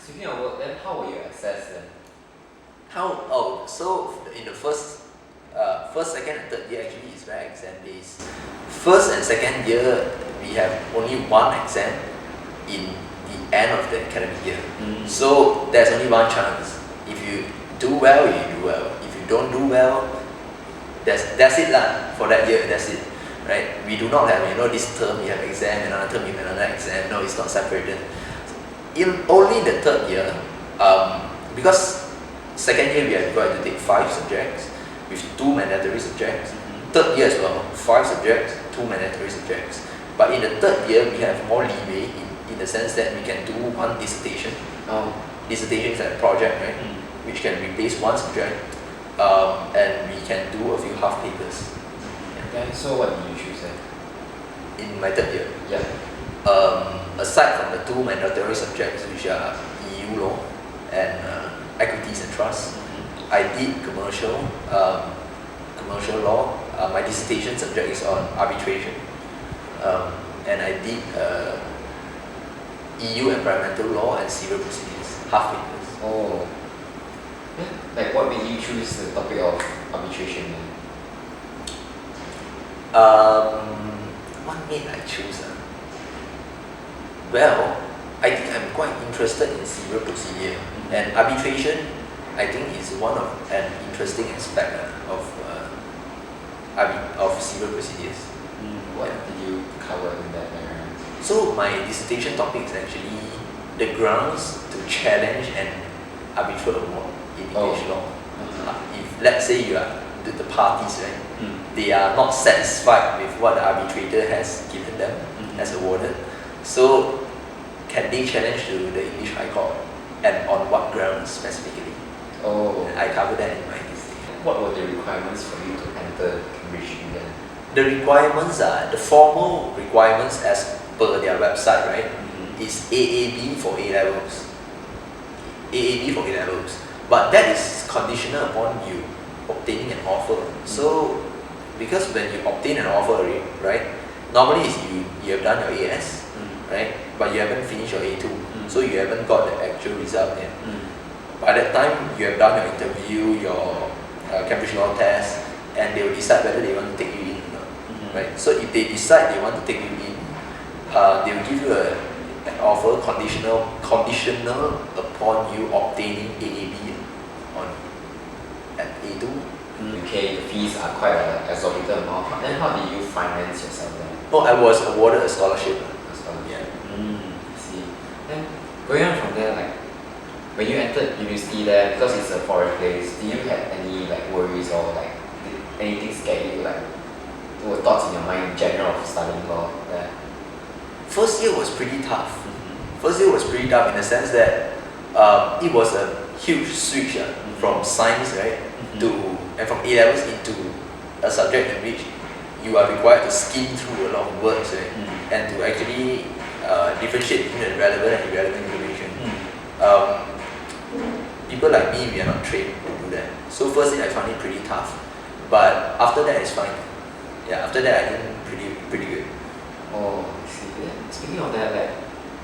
Speaking of work, then how will you assess them? So in the first, second and third year actually is very exam based. First and second year we have only one exam in the end of the academic year. So there's only one chance. If you do well, you do well. If you don't do well, that's it lah for that year. That's it, right? We do not have this term you have exam, another term you have another exam. No, it's not separated. In only the third year, because second year we are required to take 5 subjects with 2 mandatory subjects. Third year as well, 5 subjects, 2 mandatory subjects. But in the third year we have more leeway in the sense that we can do one dissertation. Dissertation is like a project, right? Which can replace one subject, and we can do a few half papers. Yeah. So what did you choose then? In my third year. Yeah. Aside from the 2 mandatory subjects, which are EU law and equities and trusts, I did commercial law. My dissertation subject is on arbitration, and I did EU environmental law and civil procedures, half papers. Oh. Yeah. Like what made you choose the topic of arbitration then? What made I choose? Well, I think I'm quite interested in civil procedure, and arbitration I think is one of an interesting aspect of civil procedures. What did you cover in that area? So my dissertation topic is actually the grounds to challenge an arbitral award in English law. If let's say you are the parties, right? They are not satisfied with what the arbitrator has given them, has awarded. So can they challenge to the English High Court, and on what grounds specifically? I cover that in my dissertation. What were the requirements for you to enter Cambridge then? The requirements are the formal requirements as per their website, right? Is AAB for A levels. AAB for A levels, but that is conditional upon you obtaining an offer. So because when you obtain an offer, right? Normally is you have done your AS, right? But you haven't finished your A2, so you haven't got the actual result yet. By that time, you have done your interview, your Cambridge law test, and they will decide whether they want to take you in or not, right? So if they decide they want to take you in, they will give you an offer conditional upon you obtaining AAB at A2. UK, the fees are quite an exorbitant amount. Then how did you finance yourself then? I was awarded a scholarship. Yeah. I see. Then going on from there, like when you entered university there, because it's a foreign place, did you have any worries or did anything scare you, what were thoughts in your mind in general of studying law there? First year was pretty tough. First year was pretty tough in the sense that it was a huge switch from science, right, and from A levels into a subject in which you are required to skim through a lot of words, right, and to actually differentiate between the relevant and irrelevant information. People like me, we are not trained to do that. So firstly, I found it pretty tough, but after that, it's fine. Yeah, after that, I did pretty good. I see. Speaking of that,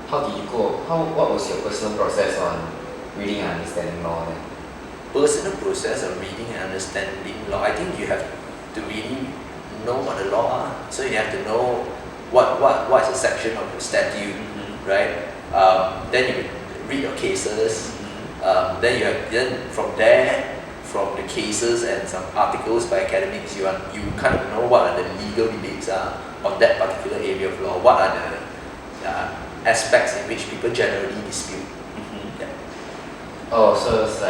how did you go? What was your personal process on reading and understanding law then? Personal process of reading and understanding law, I think you have to really know what the law are. So you have to know what is a section of the statute, right? Then you read your cases. Then from there, from the cases and some articles by academics, you kind of know what are the legal debates are on that particular area of law. What are the aspects in which people generally dispute. So it's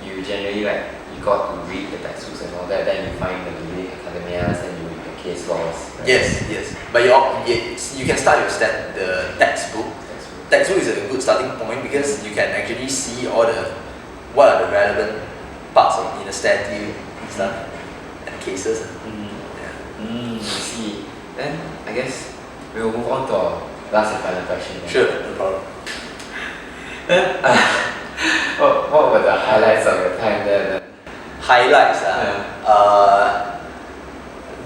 you generally you got to read the textbooks and all that, then you find the leading academias, then you read the case laws. Right? Yes. But you can start with the textbook. Textbook is a good starting point because you can actually see what are the relevant parts in the statute and stuff and cases. I see. Then I guess we'll move on to our last and final question. Then. Sure, no problem. What were the highlights of your time there? Highlights?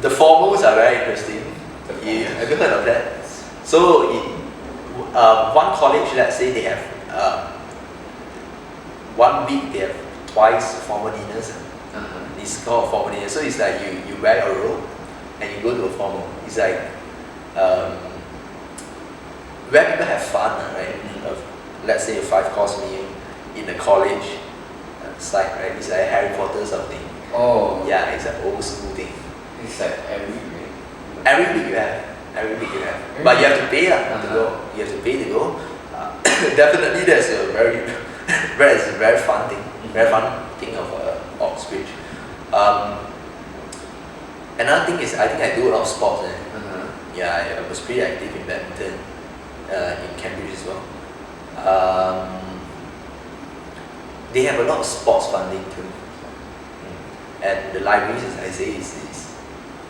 The formals are very interesting. Have you heard of that? So one college, let's say they have 1 week they have twice formal dinners. Uh-huh. It's called formal dinner. So it's like you wear your robe and you go to a formal. It's like where people have fun, right? Let's say a 5-course meal in a college site, right? It's like Harry Potter something. Oh. Yeah, it's an old school thing. It's like every week. Every week you have. But you have to pay to go. You have to pay to go. Definitely that's a very fun thing. Very fun thing of Oxbridge. Another thing is I think I do a lot of sports. Yeah, I was pretty active in badminton in Cambridge as well. They have a lot of sports funding too. And the libraries, as I say,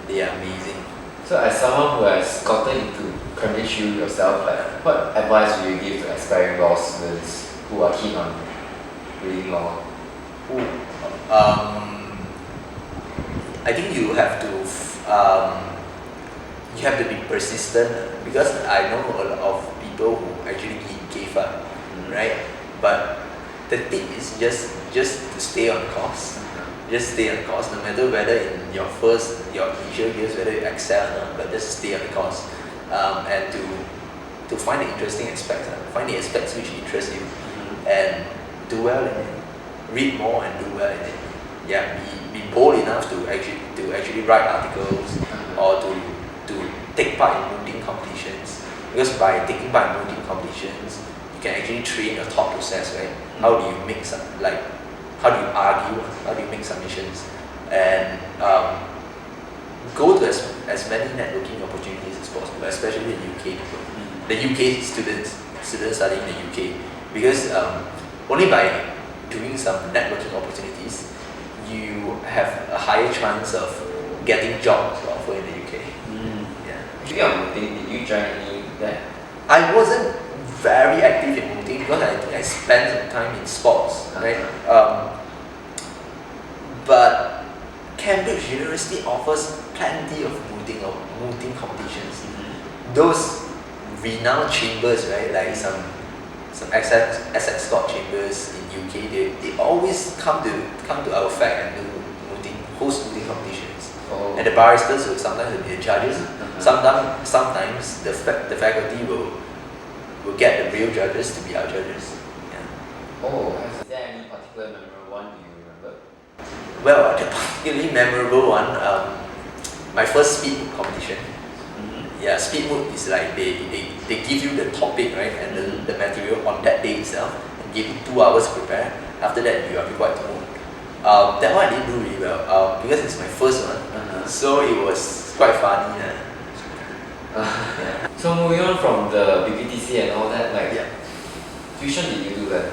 they are amazing. So as someone who has gotten into Pheng Chew yourself, like what advice would you give to aspiring law students who are keen on reading law? I think you have to be persistent, because I know a lot of people who actually gave up, right? But the tip is just to stay on course. Just stay on course, no matter whether in your initial years, whether you excel or not, but just stay on the course. And to find the interesting aspects, find the aspects which interest you, and do well in it. Read more and do well in it. Yeah, be bold enough to actually write articles or to take part in mooting competitions. Because by taking part in mooting competitions, you can actually train your thought process, right? How do you make how do you argue? How do you make submissions? And go to as many networking opportunities as possible, especially in the UK. The UK students studying in the UK, because only by doing some networking opportunities, you have a higher chance of getting jobs offered in the UK. Yeah. Actually, on mooting, did you join any that? I wasn't very active in mooting because I spent some time in sports, right? But Cambridge University offers plenty of mooting competitions. Those renowned chambers, right? Like some Essex Scott chambers in UK, they always come to our fac and do host mooting competitions. Oh. And the barristers will sometimes be the judges. Sometimes the faculty will get the real judges to be our judges. Yeah. Oh, is there any particular memorable one do you remember? Well, the particularly memorable one, my first speed moot competition. Yeah, speed moot is like they give you the topic, right, and the material on that day itself, and give you 2 hours to prepare. After that, you are required to moot. That one I didn't do really well because it's my first one, so it was quite funny. Yeah. So moving on from the BPTC and all that, like tuition did you do that?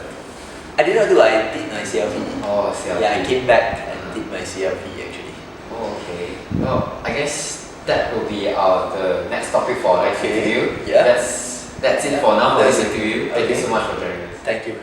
I did not do. I did my CLP. Oh, CLP. Yeah, I came back and did my CLP actually. Oh, okay. Well, I guess that will be the next topic for our next interview. Yeah. That's it for now for this interview. Thank you so much for joining us. Thank you.